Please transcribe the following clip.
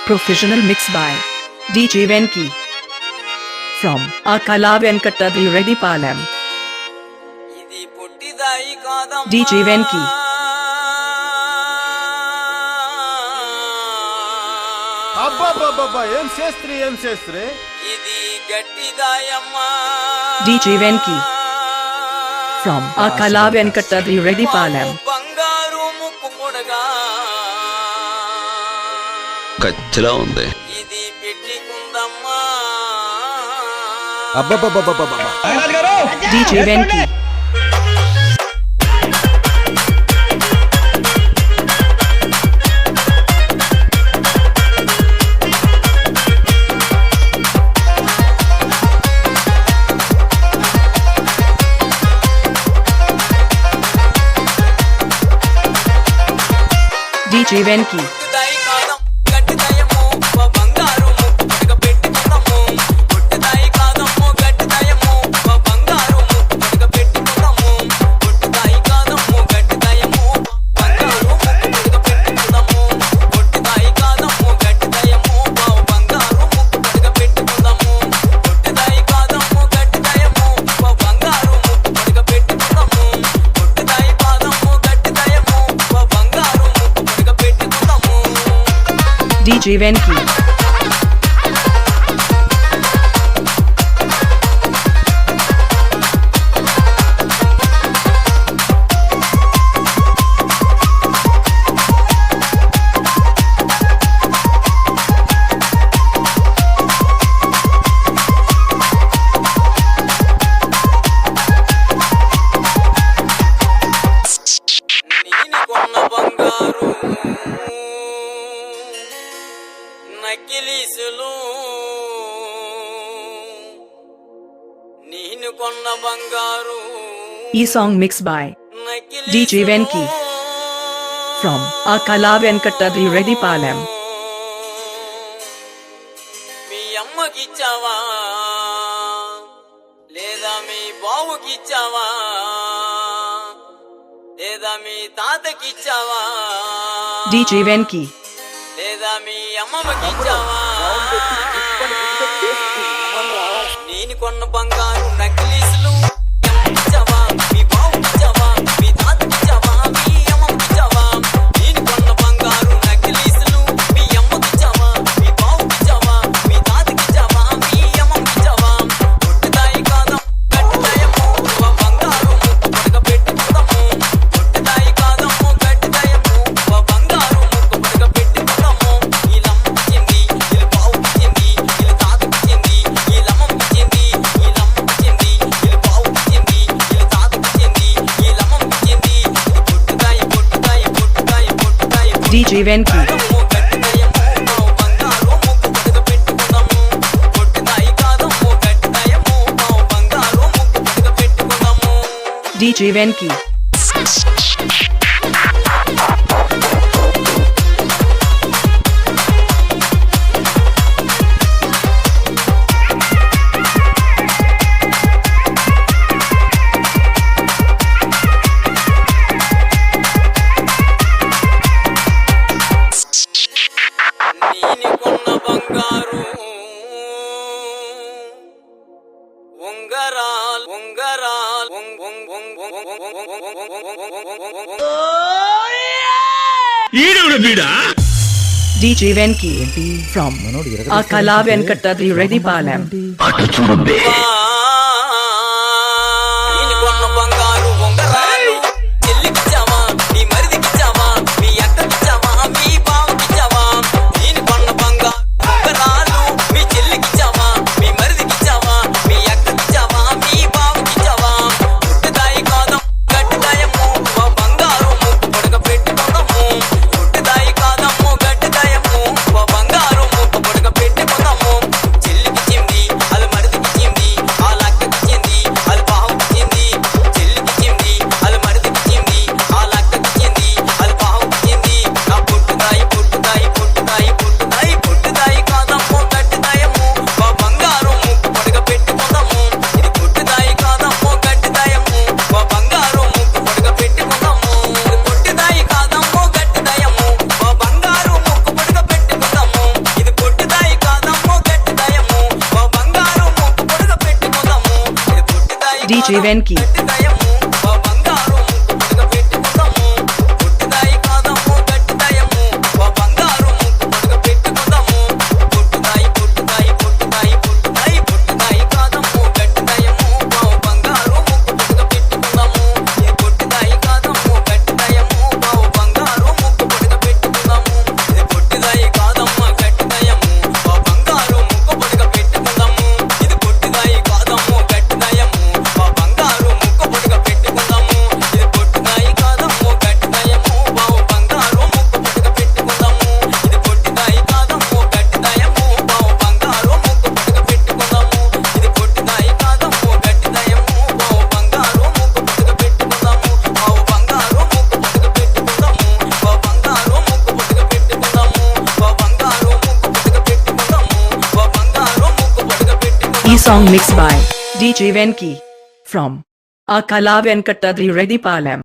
Professional mix by DJ Venki from Akala Venkatadri Reddypalam. DJ Venki. అబ్బబ్బబ్బబ్బా ఏం చేస్త్రీ ఇది గట్టిదాయమ్మా DJ Venki from Akala Venkatadri Reddypalam. బంగారు ముక్కు పొడగా కచ్చలా ఉంది ఇది పెట్టుకుందమ్మా అబ్బబ్బబ్బబ్బబ్బా DJ Venki. DJ Venki. DJ Venki. నకిలీసులు నేను కొన్న బంగారు E song mixed by DJ Venki from Akala Venkatadri Reddypalam. మీ అమ్మకిచ్చావా లేదా మీ బావుకిచ్చావా లేదా మీ తాతకిచ్చావా DJ Venki. లేదా మీ అమ్మమ్మకిచ్చావా నేను కొన్న బంగారు నకిలీసులు ఇచ్చావా మీ బావుకిచ్చావా మీ తాతకిచ్చావా మీ అమ్మమ్మకిచ్చావా నేను కొన్న బంగారు నకిలీసులు మీ అమ్మకిచ్చావా మీ బావుకిచ్చావా మీ తాతకిచ్చావా మీ అమ్మమ్మకిచ్చావా పుట్టుదాయి కాదం గట్టిదాయము బంగారు ముక్క పెట్టుకుందాము పుట్టుదాయి కాదము గట్టిదాయము బంగారు ముక్క పెట్టుకుందాము ఈ లమ్మకిచ్చింది ఈ బావుకిచ్చింది ఈ తాతకిచ్చింది ఈ లమ్మకిచ్చింది ఈ లమ్మకిచ్చింది ఈ బావుకిచ్చింది ఈ తాతకిచ్చింది ఈ లమ్మకిచ్చింది పుట్టుదాయి పుట్టుదాయి పుట్టుదాయి పుట్టుదాయి DJ Venki. DJ Venki. నేను కొన్న బంగారు ఉంగరాల్ ఉంగరాల్ DJ Venki from Akala Venkatadri Reddypalam. నేను కొన్న బంగారు ఉంగరాలు చెల్లికిచ్చావా నీ మరిదికిచ్చావా మీ అక్కకిచ్చావా మీ బావకిచ్చావా నేను కొన్న బంగారు ఉంగరాలు మీ చెల్లికిచ్చావా మీ మరిదికిచ్చావా మీ అక్కకిచ్చావా మీ బావకిచ్చావా పుట్టుదాయి కాదం గట్టిదాయము బంగారు ముక్కు పొడగ పెట్టుకుందాము పుట్టుదాయి కాదము గట్టిదాయము బంగారు ముక్కు పొడగ పెట్టుకుందాము చెల్లికిచ్చింది అది మరిదికిచ్చింది ఆ వెంకీ. గట్టిదయము ఓ బంగారు ముక్కు పుడక పెట్టుకుందాము పుట్టిదాయి కాదమ్ము గట్టిదయము ఓ బంగారు ముక్కు పుడక పెట్టుకుందాము పుట్టిదాయి పుట్టిదాయి పుట్టిదాయి పుట్టిదాయి పుట్టిదాయి కాదమ్ము గట్టిదయము ఓ బంగారు ముక్కు పుడక పెట్టుకుందాము ఇది పుట్టిదాయి కాదమ్ము గట్టిదయము ఓ బంగారు ముక్కు పుడక పెట్టుకుందాము ఇది పుట్టిదాయి కాదమ్మ గట్టిదయము ఓ బంగారు ముక్కు పుడక పెట్టుకుందాము ఇది పుట్టిదాయి కాదమ్ము గట్టిదయము ఓ బంగారు ముక్కు పుడక పెట్టుకుందాము ఇది పుట్టిదాయి కాదమ్ము గట్టిదయము ఓ బంగారు ముక్కు పుడక పెట్టుకుందాము ఇది పుట్టిదాయి కాదమ్ము గట్టిదయము ఓ బంగారు ముక్కు పుడక పెట్టుకుందాము ఇది పుట్టిదాయి కాదమ్ము గట్టిదయము ఓ బంగారు ముక్కు పుడక పెట్టుకుందాము ఓ బంగారు ముక్కు పుడక పెట్టుకుందాము ఓ బంగారు ముక్కు పుడక పెట్టుకుందాము ఓ బంగారు ముక్కు పుడక పెట్టుకుందాము ఓ బంగారు ముక్కు పుడక పెట్టుకుందాము ఈ song mix by DJ Venki from Akala Venkatadri Reddy Palam.